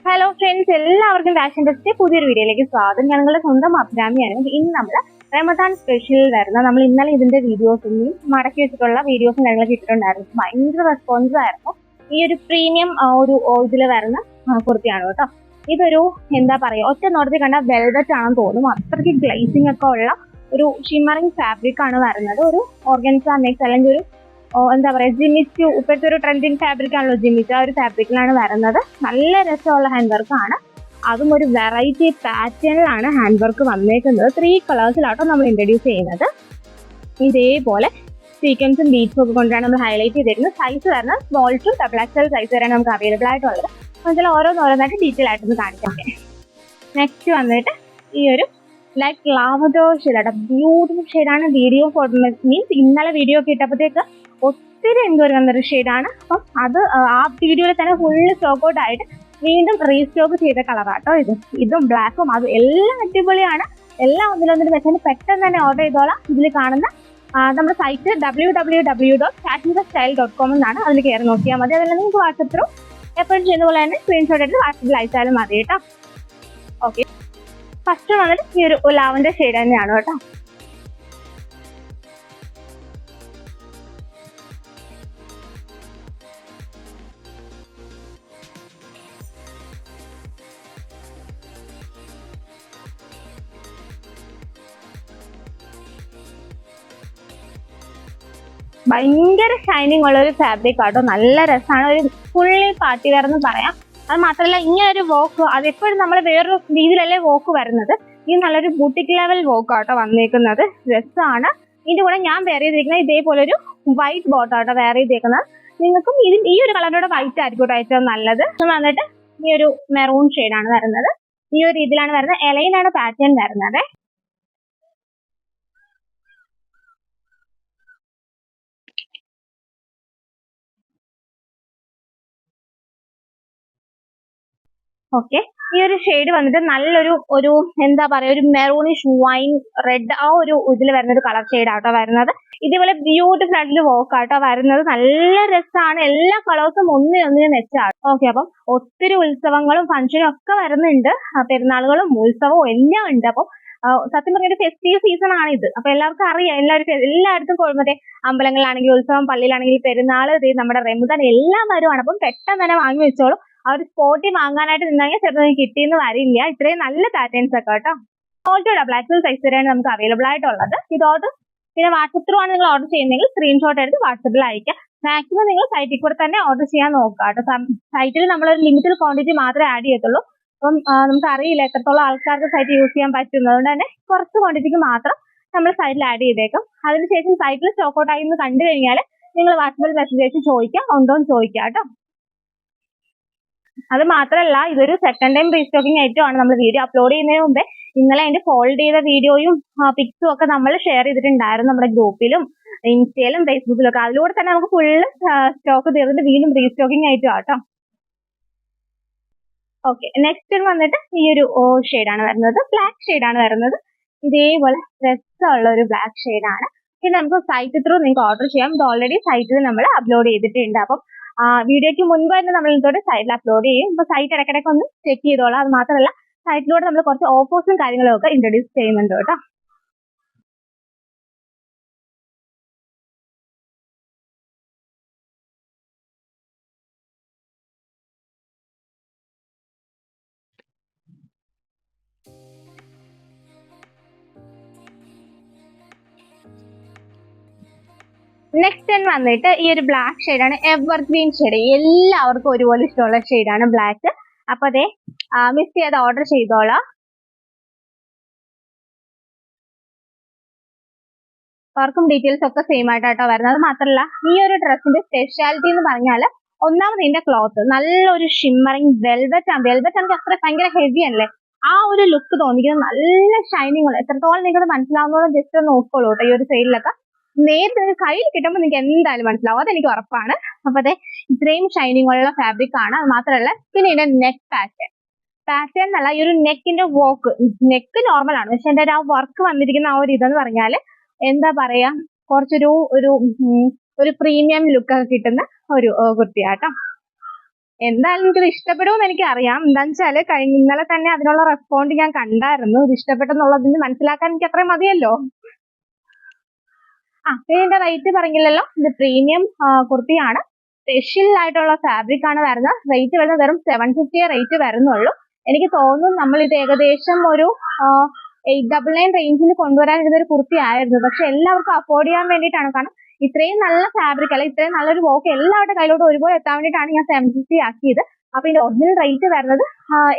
Hello friends, എല്ലാവർക്കും fashion test പുതിയൊരു വീഡിയോയിലേക്ക് സ്വാഗതം. ഞാൻ നിങ്ങളുടെ സ്വന്തം അഭിരാമിയാണ്. ഇന്ന് നമ്മൾ റമദാൻ സ്പെഷ്യൽ വരുന്ന നമ്മൾ ഇന്നലെ ഇതിന്റെ വീഡിയോസും മടക്കി വെച്ചിട്ടുള്ള വീഡിയോസും കാര്യങ്ങളൊക്കെ ഇട്ടിട്ടുണ്ടായിരുന്നു. ഭയങ്കര റെസ്പോൺസ് ആയിരുന്നു. ഈ ഒരു പ്രീമിയം ഒരു ഇതിൽ വരുന്ന കുർത്തിയാണ് കേട്ടോ. ഇതൊരു എന്താ പറയുക, ഒറ്റ നോട്ടത്തിൽ കണ്ട വെൽവെറ്റ് ആണെന്ന് തോന്നും. അത്രയ്ക്ക് ഗ്ലേസിംഗ് ഒക്കെ ഉള്ള ഒരു ഷിമ്മറിംഗ് ഫാബ്രിക് ആണ് വരുന്നത്. ഒരു ഓർഗൻസ മിക്സ് അല്ലെങ്കിൽ ഒരു എന്താ പറയുക, ജിമിച്ചു. ഇപ്പോഴത്തെ ഒരു ട്രെൻഡിങ് ഫാബ്രിക് ആണല്ലോ ജിമിച്ചു. ആ ഒരു ഫാബ്രിക്കിലാണ് വരുന്നത്. നല്ല രസമുള്ള ഹാൻഡ് വർക്ക് ആണ്. അതും ഒരു വെറൈറ്റി പാറ്റേണിലാണ് ഹാൻഡ് വർക്ക് വന്നേക്കുന്നത്. 3 കളേഴ്സിലാട്ടോ നമ്മൾ ഇൻട്രൊഡ്യൂസ് ചെയ്യുന്നത്. ഇതേപോലെ സീക്വൻസും ബീഡ്സും ഒക്കെ കൊണ്ടാണ് നമ്മൾ ഹൈലൈറ്റ് ചെയ്തിരിക്കുന്നത്. സൈസ് വരുന്നത് സ്മോൾ ടു XXL സൈസ് വരെയാണ് നമുക്ക് അവൈലബിൾ ആയിട്ടുള്ളത്. അതിൽ ഓരോന്നോരോന്നായിട്ട് ഡീറ്റെയിൽ ആയിട്ടൊന്ന് കാണിക്കാം. നെക്സ്റ്റ് വന്നിട്ട് ഈ ഒരു ലൈക്ക് ലാവൻഡർ ഷെയ്ഡാണ്. ബ്യൂട്ടിഫുൾ ഷെയ്ഡാണ്. വീഡിയോ മീൻസ് ഇന്നലെ വീഡിയോ ഒക്കെ ഇട്ടപ്പോഴത്തേക്ക് ഒത്തിരി എൻക്വയറി വന്നൊരു ഷെയ്ഡാണ്. അപ്പം അത് ആ വീഡിയോയിൽ തന്നെ ഫുള്ള് സ്റ്റോക്ക് ഔട്ട് ആയിട്ട് വീണ്ടും റീസ്റ്റോക്ക് ചെയ്ത കളറാട്ടോ ഇതും ബ്ലാക്കും. അത് എല്ലാം അടിപൊളിയാണ്. എല്ലാം ഒന്നിലൊന്നിന് വെച്ചാൽ പെട്ടെന്ന് തന്നെ ഓർഡർ ചെയ്തോളാം. ഇതിൽ കാണുന്ന നമ്മുടെ സൈറ്റ് www.fashionstyle.com എന്നാണ്. അതിൽ കയറി നോക്കിയാൽ മതി. അതെല്ലാം നിങ്ങൾക്ക് വാട്സപ്പ് ത്രൂ എപ്പോഴും ചെയ്യുന്ന പോലെ തന്നെ സ്ക്രീൻഷോട്ട് എടുത്ത് വാട്സപ്പിൽ അയച്ചാലും മതി കേട്ടോ. ഓക്കെ, ഫസ്റ്റ് വന്നിട്ട് ഈ ഒരു ലാവൻഡർ ഷെയ്ഡ് തന്നെയാണ് കേട്ടോ. ഭയങ്കര ഷൈനിങ് ഉള്ള ഒരു ഫാബ്രിക് ആട്ടോ. നല്ല രസമാണ്. ഒരു ഫുള്ളി പാർട്ടി വെയർ എന്ന് പറയാം. അത് മാത്രമല്ല, ഇങ്ങനെ ഒരു വോക്ക് അതെപ്പോഴും നമ്മൾ വേറൊരു രീതിയിലല്ലേ വോക്ക് വരുന്നത്. ഇത് നല്ലൊരു ബൂട്ടിക് ലെവൽ വോക്ക് ആട്ടോ വന്നേക്കുന്നത്. രസമാണ്. ഇതിന്റെ കൂടെ ഞാൻ വെയർ ചെയ്തിരിക്കുന്നത് ഇതേപോലെ ഒരു വൈറ്റ് ബോട്ടാട്ടോ വെയർ ചെയ്തേക്കുന്നത്. നിങ്ങൾക്കും ഈ ഒരു കളറിനോട് വൈറ്റ് ആയിരിക്കും ഏറ്റവും നല്ലത്. വന്നിട്ട് ഈ ഒരു മെറൂൺ ഷെയ്ഡാണ് വരുന്നത്. ഈ ഒരു രീതിയിലാണ് വരുന്നത്. എലയിലാണ് പാറ്റേൺ വരുന്നത്. ഓക്കെ, ഈ ഒരു ഷെയ്ഡ് വന്നിട്ട് നല്ലൊരു എന്താ പറയാ, ഒരു മെറൂണിഷ് വൈൻ റെഡ് ആ ഒരു ഇതിൽ വരുന്ന ഒരു കളർ ഷെയ്ഡ് ആട്ടോ വരുന്നത്. ഇതുപോലെ ബ്യൂട്ടിഫുൾ ആയിട്ടുള്ള വർക്ക് ആട്ടോ വരുന്നത്. നല്ല രസമാണ്. എല്ലാ കളേഴ്സും ഒന്നിനൊന്നിനും മെച്ചാണ്. ഓക്കെ, അപ്പം ഒത്തിരി ഉത്സവങ്ങളും ഫംഗ്ഷനും ഒക്കെ വരുന്നുണ്ട്. പെരുന്നാളുകളും ഉത്സവവും എല്ലാം ഉണ്ട്. അപ്പം സത്യം പറഞ്ഞൊരു ഫെസ്റ്റീവ് സീസൺ ആണ് ഇത്. അപ്പൊ എല്ലാവർക്കും അറിയാം. എല്ലായിടത്തും മറ്റേ അമ്പലങ്ങളിലാണെങ്കിൽ ഉത്സവം, പള്ളിയിലാണെങ്കിൽ പെരുന്നാൾ, നമ്മുടെ റമദാൻ എല്ലാം വരുവാണ്. അപ്പം പെട്ടെന്ന് തന്നെ വാങ്ങി വെച്ചോളൂ. ആ ഒരു സ്പോട്ടിൽ വാങ്ങാനായിട്ട് നിന്നെങ്കിൽ ചിലപ്പോൾ കിട്ടിയെന്ന് വരില്ല. ഇത്രയും നല്ല പാറ്റേൺസ് ഒക്കെ കേട്ടോ. ഓൾട്ടോ XXL സൈസ് വരെയാണ് നമുക്ക് അവൈലബിൾ ആയിട്ടുള്ളത്. ഇതോട്ട് പിന്നെ വാട്സപ്പ് ത്രൂ ആണ് നിങ്ങൾ ഓർഡർ ചെയ്യുന്നതെങ്കിൽ സ്ക്രീൻഷോട്ട് എടുത്ത് വാട്സപ്പിൽ അയക്കാം. മാക്സിമം നിങ്ങൾ സൈറ്റിൽ കൂടെ തന്നെ ഓർഡർ ചെയ്യാൻ നോക്കുക കേട്ടോ. സൈറ്റിൽ നമ്മളൊരു ലിമിറ്റഡ് ക്വാണ്ടിറ്റി മാത്രമേ ആഡ് ചെയ്യത്തുള്ളൂ. അപ്പം നമുക്ക് അറിയില്ല എത്രത്തോളം ആൾക്കാർക്ക് സൈറ്റ് യൂസ് ചെയ്യാൻ പറ്റുന്നത്. അതുകൊണ്ട് തന്നെ കുറച്ച് ക്വാണ്ടിറ്റിക്ക് മാത്രം നമ്മൾ സൈറ്റിൽ ആഡ് ചെയ്തേക്കും. അതിനുശേഷം സൈറ്റിൽ സ്റ്റോക്ക് ഔട്ട് ആയി എന്ന് കണ്ടു കഴിഞ്ഞാൽ നിങ്ങൾ വാട്സപ്പിൽ മെസ്സേജ് അയച്ച് ചോദിക്കാം, ഉണ്ടോ എന്ന് ചോദിക്കാം കേട്ടോ. അത് മാത്രമല്ല, ഇതൊരു സെക്കൻഡ് ടൈം റീസ്റ്റോക്കിംഗ് ഐറ്റമാണ്. നമ്മൾ വീഡിയോ അപ്ലോഡ് ചെയ്യുന്നതിന് മുമ്പേ ഇന്നലെ അതിന്റെ ഫോൾഡ് ചെയ്ത വീഡിയോയും പിക്സും ഒക്കെ നമ്മൾ ഷെയർ ചെയ്തിട്ടുണ്ടായിരുന്നു നമ്മുടെ ഗ്രൂപ്പിലും ഇൻസ്റ്റയിലും ഫേസ്ബുക്കിലും ഒക്കെ. അതിലൂടെ തന്നെ നമുക്ക് ഫുള്ള് സ്റ്റോക്ക് തീർന്നിട്ട് വീണ്ടും റീസ്റ്റോക്കിംഗ് ആയിട്ടും ആട്ടോ. ഓക്കെ, നെക്സ്റ്റ് വന്നിട്ട് ഈ ഒരു ഷെയ്ഡാണ് വരുന്നത്. ബ്ലാക്ക് ഷെയ്ഡാണ് വരുന്നത്. ഇതേപോലെ രസമുള്ള ഒരു ബ്ലാക്ക് ഷെയ്ഡാണ്. പിന്നെ നമുക്ക് സൈറ്റ് ത്രൂ നിങ്ങൾക്ക് ഓർഡർ ചെയ്യാം. ഇത് ഓൾറെഡി സൈറ്റിൽ നമ്മൾ അപ്ലോഡ് ചെയ്തിട്ടുണ്ട്. അപ്പം വീഡിയോയ്ക്ക് മുൻപ് തന്നെ നമ്മൾ ഇതോടെ സൈറ്റിൽ അപ്ലോഡ് ചെയ്യും. അപ്പൊ സൈറ്റ് ഇടയ്ക്കിടയ്ക്ക് ഒന്ന് ചെക്ക് ചെയ്തോളാം. അത് മാത്രമല്ല, സൈറ്റിലൂടെ നമ്മൾ കുറച്ച് ഓഫേഴ്സും കാര്യങ്ങളും ഒക്കെ ഇൻട്രൊഡ്യൂസ് ചെയ്യുന്നുണ്ട് കേട്ടോ. നെക്സ്റ്റ് വന്നിട്ട് ഈ ഒരു ബ്ലാക്ക് ഷെയ്ഡാണ്. Evergreen shade. എല്ലാവർക്കും ഒരുപോലെ ഇഷ്ടമുള്ള ഷെയ്ഡാണ് ബ്ലാക്ക്. അപ്പൊ അതെ, മിസ് ചെയ്യാതെ ഓർഡർ ചെയ്തോളാം. അവർക്കും ഡീറ്റെയിൽസ് ഒക്കെ സെയിം ആയിട്ടോ വരുന്നത്. മാത്രമല്ല, ഈ ഒരു ഡ്രസ്സിന്റെ സ്പെഷ്യാലിറ്റി എന്ന് പറഞ്ഞാൽ ഒന്നാമത് ഇതിന്റെ ക്ലോത്ത് നല്ലൊരു ഷിമ്മറിങ് വെൽവെറ്റ് ആണ്. വെൽവെറ്റ് ആണെങ്കിൽ അത്ര ഭയങ്കര ഹെവി അല്ലേ. ആ ഒരു ലുക്ക് തോന്നിക്കുന്നത് നല്ല ഷൈനിങ് ഉള്ള. എത്രത്തോളം നിങ്ങൾക്ക് മനസ്സിലാവുന്നതോളം ജസ്റ്റ് ഒന്ന് നോക്കോളൂ കേട്ടോ. ഈ ഒരു സൈഡിലൊക്കെ നേരത്തെ കയ്യിൽ കിട്ടുമ്പോൾ നിങ്ങൾക്ക് എന്തായാലും മനസ്സിലാവും. അതെനിക്ക് ഉറപ്പാണ്. അപ്പൊ അതെ, ഇത്രയും ഷൈനിങ് ഉള്ള ഫാബ്രിക് ആണ്. അത് മാത്രമല്ല, പിന്നെ ഇതിന്റെ നെക്ക് പാറ്റേൺ എന്നല്ല, ഈ ഒരു നെക്കിന്റെ വർക്ക്, നെക്ക് നോർമൽ ആണ്. പക്ഷെ എന്റെ ആ വർക്ക് വന്നിരിക്കുന്ന ആ ഒരു ഇതെന്ന് പറഞ്ഞാല് എന്താ പറയാ, കുറച്ചൊരു ഒരു പ്രീമിയം ലുക്ക് ഒക്കെ കിട്ടുന്ന ഒരു കുർത്തിയാട്ടോ. എന്തായാലും എനിക്കിത് ഇഷ്ടപ്പെടുമെന്ന് എനിക്കറിയാം. എന്താണെന്ന് വെച്ചാൽ ഇന്നലെ തന്നെ അതിനുള്ള റെസ്പോണ്ട് ഞാൻ കണ്ടായിരുന്നു. ഇത് ഇഷ്ടപ്പെട്ടെന്നുള്ളതിന് മനസ്സിലാക്കാൻ എനിക്ക് അത്രയും മതിയല്ലോ. ഇതിന്റെ റേറ്റ് പറഞ്ഞില്ലല്ലോ. ഇത് പ്രീമിയം കുർത്തിയാണ്. സ്പെഷ്യൽ ആയിട്ടുള്ള ഫാബ്രിക് ആണ് വരുന്നത്. റേറ്റ് വരുന്നത് വെറും 750 റേറ്റ് വരുന്നുള്ളൂ. എനിക്ക് തോന്നുന്നു നമ്മൾ ഇത് ഏകദേശം ഒരു 899 റേഞ്ചിൽ കൊണ്ടുവരാൻ ഇതൊരു കുർത്തി ആയിരുന്നു. പക്ഷെ എല്ലാവർക്കും അഫോർഡ് ചെയ്യാൻ വേണ്ടിയിട്ടാണ്. കാരണം ഇത്രയും നല്ല ഫാബ്രിക് അല്ല, ഇത്രയും നല്ലൊരു വർക്ക് എല്ലാവരുടെ കയ്യിലോട്ട് ഒരുപോലെ എത്താൻ വേണ്ടിയിട്ടാണ് ഞാൻ 750 ആക്കിയത്. അപ്പൊ ഇതിന്റെ ഒറിജിനൽ റേറ്റ് വരുന്നത്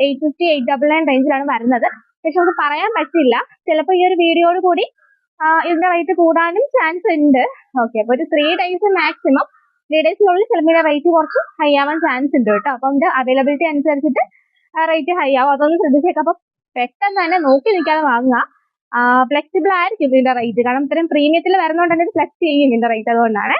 850, 899 റേഞ്ചിലാണ് വരുന്നത്. പക്ഷെ നമുക്ക് പറയാൻ പറ്റില്ല, ചിലപ്പോൾ ഈ ഒരു വീഡിയോയോട് കൂടി ഇതിന്റെ റേറ്റ് കൂടാനും ചാൻസ് ഉണ്ട്. ഓക്കെ, അപ്പൊ ഒരു 3 ഡേയ്സ് മാക്സിമം, 3 ഡേയ്സിനുള്ളിൽ ചിലപ്പോൾ ഇതിന്റെ റേറ്റ് കുറച്ച് ഹൈ ആവാൻ ചാൻസ് ഉണ്ട് കേട്ടോ. അപ്പം ഇതിന്റെ അവൈലബിലിറ്റി അനുസരിച്ചിട്ട് റേറ്റ് ഹൈ ആവും, അതൊന്ന് ശ്രദ്ധിച്ചേക്കാം. അപ്പൊ പെട്ടെന്ന് തന്നെ നോക്കി നിൽക്കാതെ വാങ്ങുക. ഫ്ലെക്സിബിൾ ആയിരിക്കും ഇതിന്റെ റേറ്റ്, കാരണം ഇത്രയും പ്രീമിയത്തിൽ വരുന്നതുകൊണ്ട് തന്നെ ഫ്ലെക്സ് ചെയ്യും ഇതിന്റെ റേറ്റ്, അതുകൊണ്ടാണ്.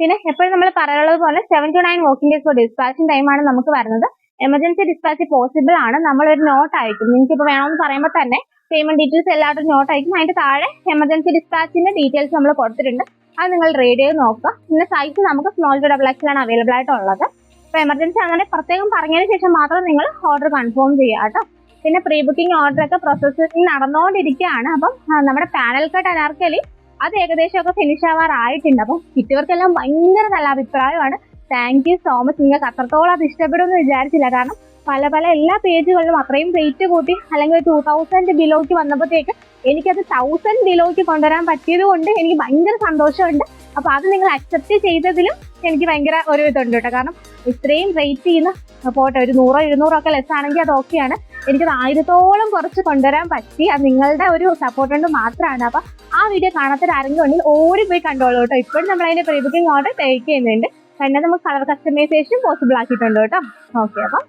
പിന്നെ എപ്പോഴും നമ്മൾ പറയാനുള്ളത് പോലെ 7 to 9 working days for dispatching ടൈമാണ് നമുക്ക് വരുന്നത്. എമർജൻസി ഡിസ്പാച്ച് പോസിബിൾ ആണ്. നമ്മളൊരു നോട്ട് അയക്കും, നിങ്ങൾക്ക് ഇപ്പോൾ വേണമെന്ന് പറയുമ്പോൾ തന്നെ പേയ്മെന്റ് ഡീറ്റെയിൽസ് എല്ലാവരും നോട്ട് അയക്കും. അതിന്റെ താഴെ എമർജൻസി ഡിസ്പാച്ചിന്റെ ഡീറ്റെയിൽസ് നമ്മൾ കൊടുത്തിട്ടുണ്ട്, അത് നിങ്ങൾ റീഡ് ചെയ്ത് നോക്കുക. പിന്നെ സൈസ് നമുക്ക് സ്മോൾ ടു XXL ആണ് അവൈലബിൾ ആയിട്ടുള്ളത്. അപ്പോൾ എമർജൻസി അങ്ങനെ പ്രത്യേകം പറഞ്ഞതിന് ശേഷം മാത്രം നിങ്ങൾ ഓർഡർ കൺഫേം ചെയ്യുക കേട്ടോ. പിന്നെ പ്രീ ബുക്കിംഗ് ഓർഡർ ഒക്കെ പ്രോസസ്സിംഗ് നടന്നുകൊണ്ടിരിക്കുകയാണ്. അപ്പം നമ്മുടെ പാനൽ കട്ട് അനാർക്കലി അത് ഏകദേശമൊക്കെ ഫിനിഷ് ആവാറായിട്ടുണ്ട്. അപ്പം കിട്ടിയവർക്കെല്ലാം ഭയങ്കര നല്ല അഭിപ്രായമാണ്. Thank you so much. നിങ്ങൾക്ക് അത്രത്തോളം അത് ഇഷ്ടപ്പെടുമെന്ന് വിചാരിച്ചില്ല, കാരണം പല എല്ലാ പേജുകളിലും അത്രയും റേറ്റ് കൂട്ടി അല്ലെങ്കിൽ 2000 ബിലോയ്ക്ക് വന്നപ്പോഴത്തേക്ക് എനിക്കത് 1000 ബിലോയ്ക്ക് കൊണ്ടുവരാൻ പറ്റിയത് കൊണ്ട് എനിക്ക് ഭയങ്കര സന്തോഷമുണ്ട്. അപ്പൊ അത് നിങ്ങൾ അക്സെപ്റ്റ് ചെയ്തതിലും എനിക്ക് ഭയങ്കര ഒരു ഇതുണ്ട് കേട്ടോ. കാരണം ഇത്രയും റേറ്റ് ചെയ്യുന്ന പോട്ടെ, ഒരു 100-200 ഒക്കെ ലെസ് ആണെങ്കിൽ അത് ഓക്കെയാണ്. എനിക്കത് 1000-ഓളം കുറച്ച് കൊണ്ടുവരാൻ പറ്റി, അത് നിങ്ങളുടെ ഒരു സപ്പോർട്ട് കൊണ്ട് മാത്രമാണ്. അപ്പൊ ആ വീഡിയോ കാണാത്തൊരാരെങ്കിലും ഉണ്ടെങ്കിൽ ഓടിപ്പോയി കണ്ടോളൂ കേട്ടോ. ഇപ്പോഴും നമ്മൾ അതിന്റെ പ്രീ ബുക്കിംഗ് ഓർഡർ ടേക്ക് ചെയ്യുന്നുണ്ട്. പിന്നെ നമുക്ക് കളർ കസ്റ്റമൈസേഷൻ പോസിബിൾ ആക്കിയിട്ടുണ്ട് കേട്ടോ. ഓക്കെ, അപ്പം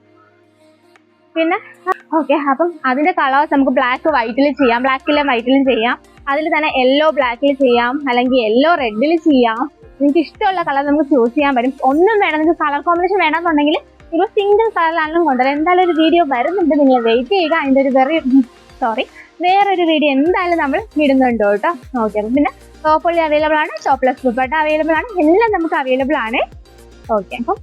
പിന്നെ അപ്പം അതിന്റെ കളേഴ്സ് നമുക്ക് ബ്ലാക്ക് വൈറ്റിൽ ചെയ്യാം, ബ്ലാക്കിലും വൈറ്റിലും ചെയ്യാം. അതിൽ തന്നെ യെല്ലോ ബ്ലാക്കിൽ ചെയ്യാം, അല്ലെങ്കിൽ യെല്ലോ റെഡിൽ ചെയ്യാം. നിങ്ങൾക്ക് ഇഷ്ടമുള്ള കളർ നമുക്ക് ചൂസ് ചെയ്യാൻ പറ്റും. ഒന്നും വേണം, നിങ്ങൾക്ക് കളർ കോമ്പിനേഷൻ വേണമെന്നുണ്ടെങ്കിൽ ഇപ്പോൾ സിംഗിൾ കളറിലാണെങ്കിലും കൊണ്ടുവരാം. എന്തായാലും ഒരു വീഡിയോ വരുന്നുണ്ട്, നിങ്ങൾ വെയിറ്റ് ചെയ്യുക. അതിൻ്റെ ഒരു വേറൊരു വീഡിയോ എന്തായാലും നമ്മൾ ഇടുന്നുണ്ട് കേട്ടോ. ഓക്കെ, അപ്പം പിന്നെ ടോപ്പ് അവൈലബിൾ ആണ്, ടോപ്പ്ലെസ് ദുപ്പട്ട അവൈലബിൾ ആണ്, എല്ലാം നമുക്ക് അവൈലബിൾ ആണ്. ഓക്കെ, അപ്പം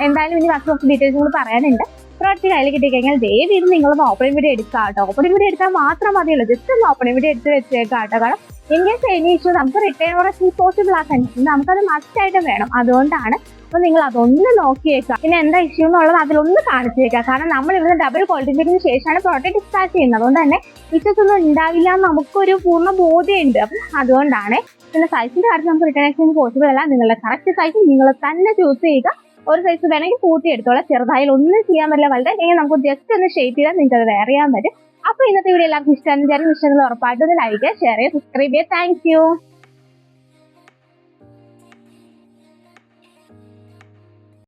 എന്തായാലും ഇനി ബാക്കി ഡീറ്റെയിൽസ് കൂടി പറയാനുണ്ട്. പ്രോഡക്റ്റ് കയ്യിൽ കിട്ടിക്കഴിഞ്ഞാൽ ദയവ് ഇത് നിങ്ങളൊന്ന് ഓപ്പണിംഗ് വീഡിയോ എടുക്കാം കേട്ടോ. ഓപ്പണിംഗ് വീഡിയോ എടുത്താൽ മാത്രം മതിയുള്ളൂ, ജസ്റ്റ് ഒന്ന് ഓപ്പണിംഗ് വീഡിയോ എടുത്ത് വെച്ചേക്കാം കേട്ടോ. കാരണം ഇൻ കേസ് എനി ഇഷ്യൂ നമുക്ക് റിട്ടേൺ ഓർഡർ പോസിബിൾ ആക്കാൻ നമുക്കത് മസ്റ്റ് ആയിട്ട് വേണം, അതുകൊണ്ടാണ്. അപ്പൊ നിങ്ങൾ അതൊന്ന് നോക്കിയേക്കാം. പിന്നെ എന്താ ഇഷ്യൂ എന്നുള്ളത് അതിലൊന്ന് കാണിച്ചേക്കാം. കാരണം നമ്മൾ ഇവിടെ ഡബിൾ ക്വാളിറ്റിക്ക് ശേഷമാണ് പ്രോഡക്റ്റ് ഡിസ്പാച്ച് ചെയ്യുന്നത്, അതുകൊണ്ട് തന്നെ ഇഷ്യൂസ് ഒന്നും ഉണ്ടാവില്ല എന്ന് നമുക്കൊരു പൂർണ്ണ ബോധ്യമുണ്ട്. അപ്പം അതുകൊണ്ടാണ്. പിന്നെ സൈസിന്റെ കാര്യത്തിൽ നമുക്ക് റിട്ടേൺ എക്സ്ചേഞ്ച് പോസിബിൾ അല്ല. നിങ്ങളുടെ കറക്റ്റ് സൈസ് നിങ്ങൾ തന്നെ ചൂസ് ചെയ്യുക. ഒരു സൈസ് വേണമെങ്കിൽ കൂട്ടി എടുത്തോളാം, ചെറുതായാലും ഒന്നും ചെയ്യാൻ പറ്റില്ല, വളരെ അല്ലെങ്കിൽ നമുക്ക് ജസ്റ്റ് ഒന്ന് ഷേപ്പ് ചെയ്താൽ നിങ്ങൾക്ക് അത് വേറെ ചെയ്യാൻ പറ്റും. അപ്പൊ ഇന്നത്തെ വീഡിയോ എല്ലാവർക്കും ഇഷ്ടമാണ്. ഇഷ്ടങ്ങൾ ഉറപ്പായിട്ടും ലൈക്ക്, ഷെയർ ചെയ്യുക, സബ്സ്ക്രൈബ് ചെയ്യുക. Thank you.